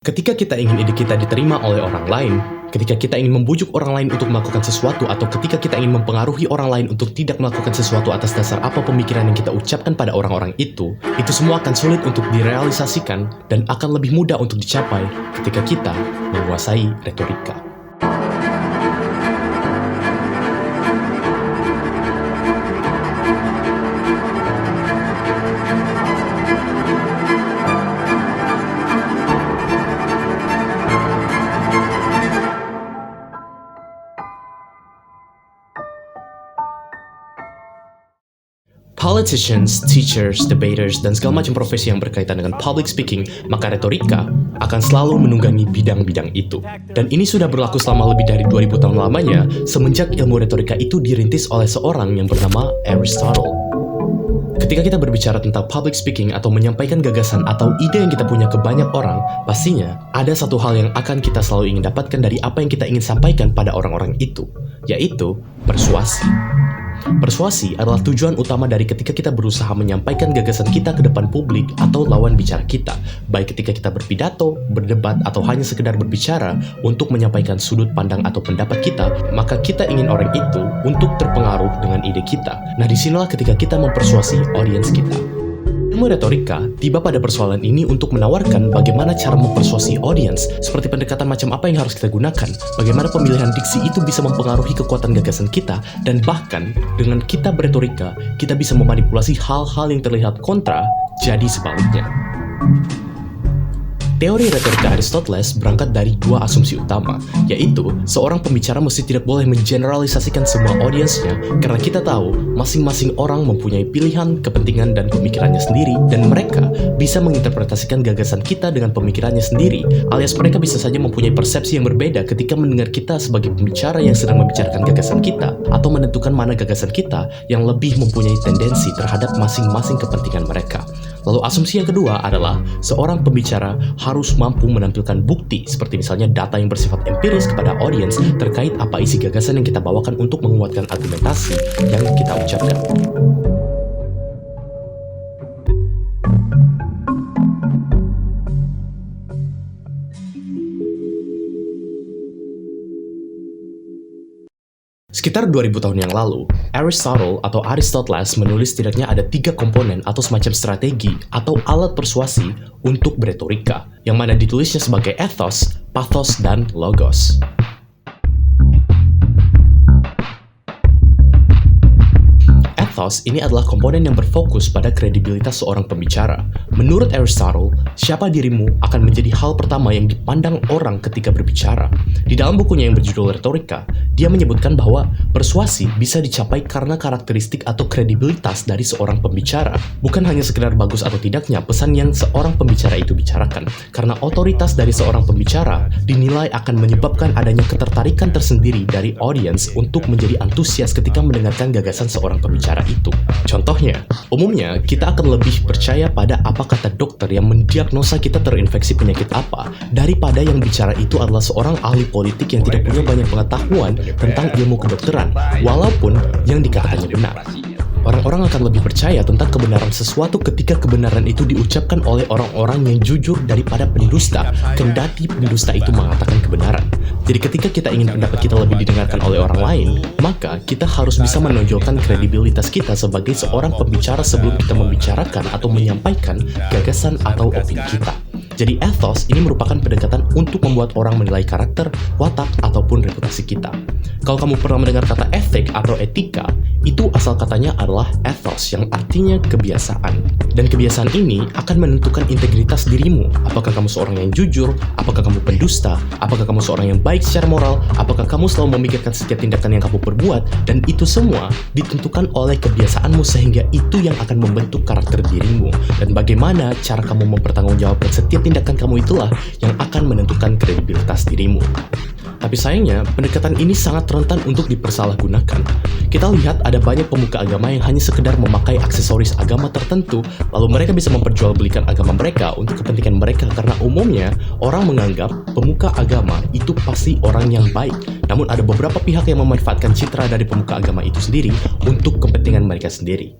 Ketika kita ingin ide kita diterima oleh orang lain, ketika kita ingin membujuk orang lain untuk melakukan sesuatu, atau ketika kita ingin mempengaruhi orang lain untuk tidak melakukan sesuatu atas dasar apa pemikiran yang kita ucapkan pada orang-orang itu semua akan sulit untuk direalisasikan dan akan lebih mudah untuk dicapai ketika kita menguasai retorika. Politicians, teachers, debaters, dan segala macam profesi yang berkaitan dengan public speaking, maka retorika akan selalu menunggangi bidang-bidang itu. Dan ini sudah berlaku selama lebih dari 2000 tahun lamanya, semenjak ilmu retorika itu dirintis oleh seorang yang bernama Aristotle. Ketika kita berbicara tentang public speaking atau menyampaikan gagasan atau ide yang kita punya ke banyak orang, pastinya ada satu hal yang akan kita selalu ingin dapatkan dari apa yang kita ingin sampaikan pada orang-orang itu, yaitu persuasi. Persuasi adalah tujuan utama dari ketika kita berusaha menyampaikan gagasan kita ke depan publik atau lawan bicara kita, baik ketika kita berpidato, berdebat, atau hanya sekedar berbicara untuk menyampaikan sudut pandang atau pendapat kita, maka kita ingin orang itu untuk terpengaruh dengan ide kita. Nah, disinilah ketika kita mempersuasi audiens kita. Ilmu retorika tiba pada persoalan ini untuk menawarkan bagaimana cara mempersuasi audiens, seperti pendekatan macam apa yang harus kita gunakan, bagaimana pemilihan diksi itu bisa mempengaruhi kekuatan gagasan kita, dan bahkan dengan kita beretorika, kita bisa memanipulasi hal-hal yang terlihat kontra jadi sebaliknya. Teori retorika Aristoteles berangkat dari dua asumsi utama, yaitu seorang pembicara mesti tidak boleh mengeneralisasikan semua audiensnya, karena kita tahu masing-masing orang mempunyai pilihan, kepentingan, dan pemikirannya sendiri, dan mereka bisa menginterpretasikan gagasan kita dengan pemikirannya sendiri, alias mereka bisa saja mempunyai persepsi yang berbeda ketika mendengar kita sebagai pembicara yang sedang membicarakan gagasan kita, atau menentukan mana gagasan kita yang lebih mempunyai tendensi terhadap masing-masing kepentingan mereka. Lalu asumsi yang kedua adalah seorang pembicara harus mampu menampilkan bukti, seperti misalnya data yang bersifat empiris kepada audiens terkait apa isi gagasan yang kita bawakan untuk menguatkan argumentasi yang kita ucapkan. Sekitar 2000 tahun yang lalu, Aristotle atau Aristoteles menulis setidaknya ada 3 komponen atau semacam strategi atau alat persuasi untuk beretorika, yang mana ditulisnya sebagai ethos, pathos, dan logos. Ethos ini adalah komponen yang berfokus pada kredibilitas seorang pembicara. Menurut Aristotle, siapa dirimu akan menjadi hal pertama yang dipandang orang ketika berbicara. Di dalam bukunya yang berjudul Retorika, dia menyebutkan bahwa persuasi bisa dicapai karena karakteristik atau kredibilitas dari seorang pembicara. Bukan hanya sekedar bagus atau tidaknya pesan yang seorang pembicara itu bicarakan, karena otoritas dari seorang pembicara dinilai akan menyebabkan adanya ketertarikan tersendiri dari audiens untuk menjadi antusias ketika mendengarkan gagasan seorang pembicara itu. Contohnya, umumnya kita akan lebih percaya pada apa kata dokter yang mendiagnosa kita terinfeksi penyakit apa, daripada yang bicara itu adalah seorang ahli politik yang tidak punya banyak pengetahuan tentang ilmu kedokteran, walaupun yang dikatakannya benar. Orang-orang akan lebih percaya tentang kebenaran sesuatu ketika kebenaran itu diucapkan oleh orang-orang yang jujur daripada pendusta, kendati pendusta itu mengatakan kebenaran. Jadi ketika kita ingin pendapat kita lebih didengarkan oleh orang lain, maka kita harus bisa menonjolkan kredibilitas kita sebagai seorang pembicara sebelum kita membicarakan atau menyampaikan gagasan atau opini kita. Jadi ethos ini merupakan pendekatan untuk membuat orang menilai karakter, watak, ataupun reputasi kita. Kalau kamu pernah mendengar kata etik atau etika, itu asal katanya adalah ethos yang artinya kebiasaan. Dan kebiasaan ini akan menentukan integritas dirimu. Apakah kamu seorang yang jujur? Apakah kamu pendusta? Apakah kamu seorang yang baik secara moral? Apakah kamu selalu memikirkan setiap tindakan yang kamu perbuat? Dan itu semua ditentukan oleh kebiasaanmu, sehingga itu yang akan membentuk karakter dirimu. Dan bagaimana cara kamu mempertanggungjawabkan setiap tindakan kamu itulah yang akan menentukan kredibilitas dirimu. Tapi sayangnya, pendekatan ini sangat rentan untuk dipersalahgunakan. Kita lihat ada banyak pemuka agama yang hanya sekedar memakai aksesoris agama tertentu, lalu mereka bisa memperjualbelikan agama mereka untuk kepentingan mereka, karena umumnya orang menganggap pemuka agama itu pasti orang yang baik. Namun ada beberapa pihak yang memanfaatkan citra dari pemuka agama itu sendiri untuk kepentingan mereka sendiri.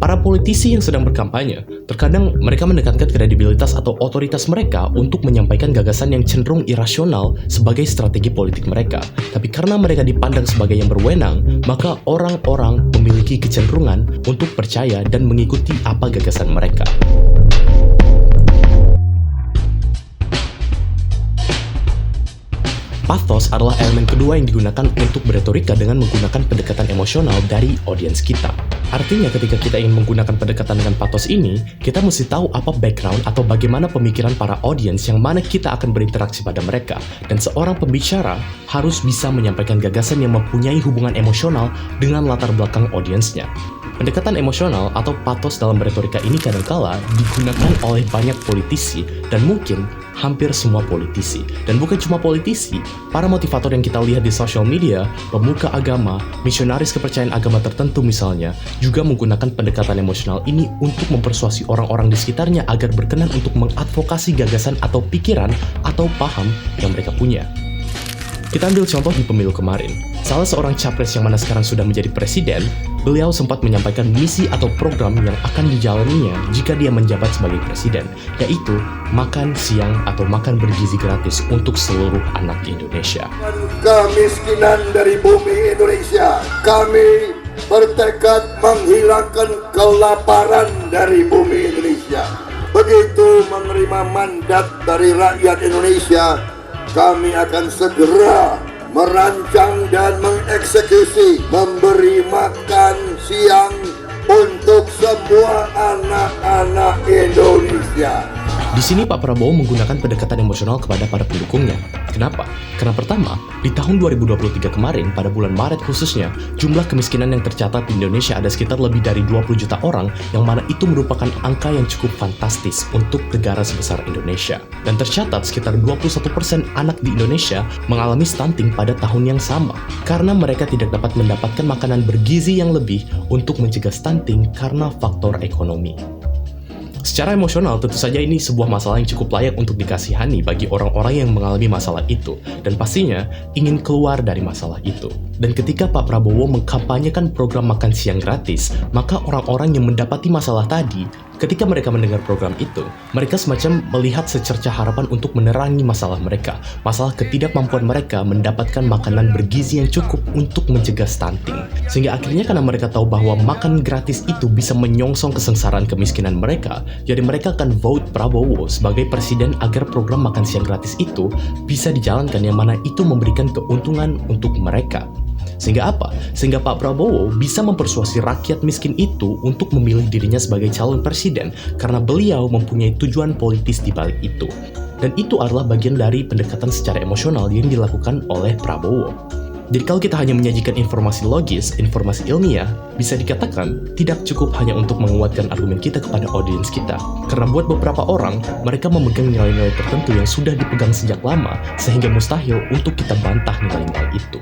Para politisi yang sedang berkampanye, terkadang mereka menekankan kredibilitas atau otoritas mereka untuk menyampaikan gagasan yang cenderung irasional sebagai strategi politik mereka. Tapi karena mereka dipandang sebagai yang berwenang, maka orang-orang memiliki kecenderungan untuk percaya dan mengikuti apa gagasan mereka. Pathos adalah elemen kedua yang digunakan untuk berretorika dengan menggunakan pendekatan emosional dari audiens kita. Artinya ketika kita ingin menggunakan pendekatan dengan pathos ini, kita mesti tahu apa background atau bagaimana pemikiran para audiens yang mana kita akan berinteraksi pada mereka. Dan seorang pembicara harus bisa menyampaikan gagasan yang mempunyai hubungan emosional dengan latar belakang audiensnya. Pendekatan emosional atau pathos dalam retorika ini kadangkala digunakan oleh banyak politisi dan mungkin hampir semua politisi. Dan bukan cuma politisi, para motivator yang kita lihat di social media, pemuka agama, misionaris kepercayaan agama tertentu misalnya, juga menggunakan pendekatan emosional ini untuk mempersuasi orang-orang di sekitarnya agar berkenan untuk mengadvokasi gagasan atau pikiran atau paham yang mereka punya. Kita ambil contoh di pemilu kemarin. Salah seorang capres yang mana sekarang sudah menjadi presiden, beliau sempat menyampaikan misi atau program yang akan dijalaninya jika dia menjabat sebagai presiden, yaitu makan siang atau makan bergizi gratis untuk seluruh anak Indonesia. Kemiskinan dari bumi Indonesia, kami bertekad menghilangkan kelaparan dari bumi Indonesia. Begitu menerima mandat dari rakyat Indonesia, kami akan segera merancang dan mengeksekusi memberi makan siang untuk semua anak-anak Indonesia. Di sini Pak Prabowo menggunakan pendekatan emosional kepada para pendukungnya. Kenapa? Karena pertama, di tahun 2023 kemarin, pada bulan Maret khususnya, jumlah kemiskinan yang tercatat di Indonesia ada sekitar lebih dari 20 juta orang, yang mana itu merupakan angka yang cukup fantastis untuk negara sebesar Indonesia. Dan tercatat sekitar 21% anak di Indonesia mengalami stunting pada tahun yang sama, karena mereka tidak dapat mendapatkan makanan bergizi yang lebih untuk mencegah stunting karena faktor ekonomi. Secara emosional, tentu saja ini sebuah masalah yang cukup layak untuk dikasihani bagi orang-orang yang mengalami masalah itu, dan pastinya ingin keluar dari masalah itu. Dan ketika Pak Prabowo mengkampanyekan program makan siang gratis, maka orang-orang yang mendapati masalah tadi, ketika mereka mendengar program itu, mereka semacam melihat secercah harapan untuk menerangi masalah mereka, masalah ketidakmampuan mereka mendapatkan makanan bergizi yang cukup untuk mencegah stunting. Sehingga akhirnya karena mereka tahu bahwa makan gratis itu bisa menyongsong kesengsaraan kemiskinan mereka, jadi mereka akan vote Prabowo sebagai presiden agar program makan siang gratis itu bisa dijalankan, yang mana itu memberikan keuntungan untuk mereka. Sehingga apa? Sehingga Pak Prabowo bisa mempersuasi rakyat miskin itu untuk memilih dirinya sebagai calon presiden karena beliau mempunyai tujuan politis di balik itu. Dan itu adalah bagian dari pendekatan secara emosional yang dilakukan oleh Prabowo. Jadi kalau kita hanya menyajikan informasi logis, informasi ilmiah, bisa dikatakan tidak cukup hanya untuk menguatkan argumen kita kepada audiens kita. Karena buat beberapa orang, mereka memegang nilai-nilai tertentu yang sudah dipegang sejak lama, sehingga mustahil untuk kita bantah nilai-nilai itu.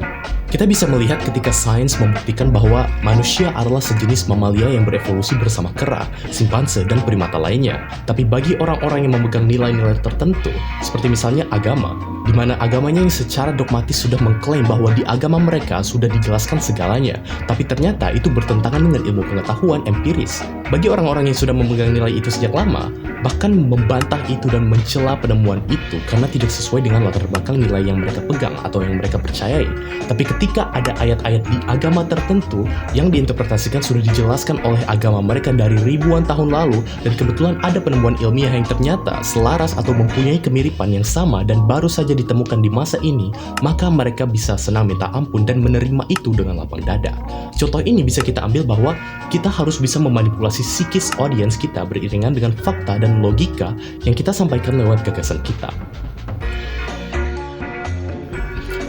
Kita bisa melihat ketika sains membuktikan bahwa manusia adalah sejenis mamalia yang berevolusi bersama kera, simpanse, dan primata lainnya. Tapi bagi orang-orang yang memegang nilai-nilai tertentu, seperti misalnya agama, di mana agamanya yang secara dogmatis sudah mengklaim bahwa di agama mereka sudah dijelaskan segalanya, tapi ternyata itu bertentangan dengan ilmu pengetahuan empiris. Bagi orang-orang yang sudah memegang nilai itu sejak lama, bahkan membantah itu dan mencela penemuan itu karena tidak sesuai dengan latar belakang nilai yang mereka pegang atau yang mereka percayai. Tapi ketika ada ayat-ayat di agama tertentu yang diinterpretasikan sudah dijelaskan oleh agama mereka dari ribuan tahun lalu, dan kebetulan ada penemuan ilmiah yang ternyata selaras atau mempunyai kemiripan yang sama dan baru saja ditemukan di masa ini, maka mereka bisa senang minta ampun dan menerima itu dengan lapang dada. Contoh ini bisa kita ambil bahwa kita harus bisa memanipulasi psikis audiens kita beriringan dengan fakta dan logika yang kita sampaikan lewat gagasan kita.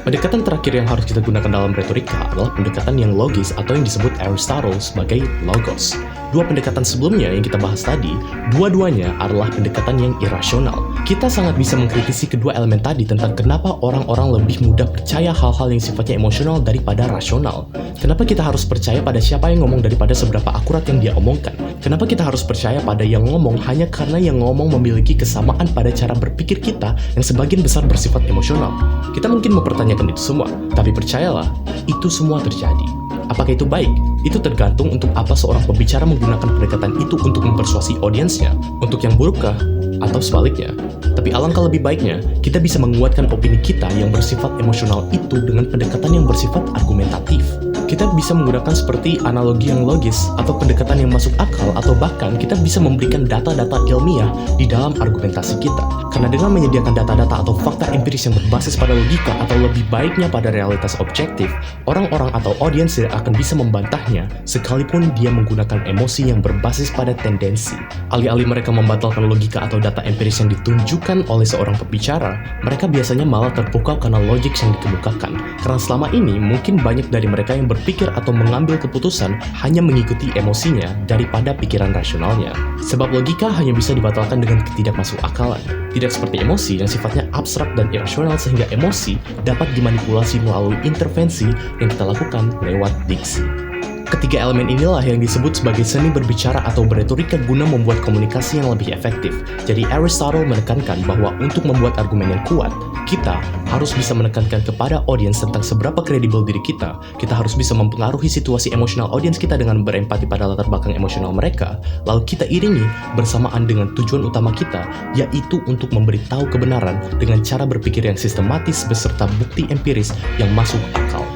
Pendekatan terakhir yang harus kita gunakan dalam retorika adalah pendekatan yang logis atau yang disebut Aristotle sebagai logos. Dua pendekatan sebelumnya yang kita bahas tadi, dua-duanya adalah pendekatan yang irasional. Kita sangat bisa mengkritisi kedua elemen tadi tentang kenapa orang-orang lebih mudah percaya hal-hal yang sifatnya emosional daripada rasional. Kenapa kita harus percaya pada siapa yang ngomong daripada seberapa akurat yang dia omongkan? Kenapa kita harus percaya pada yang ngomong hanya karena yang ngomong memiliki kesamaan pada cara berpikir kita yang sebagian besar bersifat emosional? Kita mungkin mempertanyakan itu semua, tapi percayalah, itu semua terjadi. Apakah itu baik? Itu tergantung untuk apa seorang pembicara menggunakan pendekatan itu untuk mempersuasi audiensnya. Untuk yang burukkah? Atau sebaliknya? Tapi alangkah lebih baiknya, kita bisa menguatkan opini kita yang bersifat emosional itu dengan pendekatan yang bersifat argumentatif. Kita bisa menggunakan seperti analogi yang logis, atau pendekatan yang masuk akal, atau bahkan kita bisa memberikan data-data ilmiah di dalam argumentasi kita. Karena dengan menyediakan data-data atau fakta empiris yang berbasis pada logika atau lebih baiknya pada realitas objektif, orang-orang atau audiens tidak akan bisa membantahnya sekalipun dia menggunakan emosi yang berbasis pada tendensi. Alih-alih mereka membatalkan logika atau data empiris yang ditunjukkan oleh seorang pembicara, mereka biasanya malah terpukau karena logik yang dikemukakan. Karena selama ini mungkin banyak dari mereka yang berpikir atau mengambil keputusan hanya mengikuti emosinya daripada pikiran rasionalnya. Sebab logika hanya bisa dibatalkan dengan ketidakmasukakalan. Tidak seperti emosi yang sifatnya abstrak dan irasional sehingga emosi dapat dimanipulasi melalui intervensi yang kita lakukan lewat diksi. Ketiga elemen inilah yang disebut sebagai seni berbicara atau beretorika guna membuat komunikasi yang lebih efektif. Jadi Aristotle menekankan bahwa untuk membuat argumen yang kuat, kita harus bisa menekankan kepada audiens tentang seberapa kredibel diri kita. Kita harus bisa mempengaruhi situasi emosional audiens kita dengan berempati pada latar belakang emosional mereka. Lalu kita iringi bersamaan dengan tujuan utama kita, yaitu untuk memberitahu kebenaran dengan cara berpikir yang sistematis beserta bukti empiris yang masuk akal.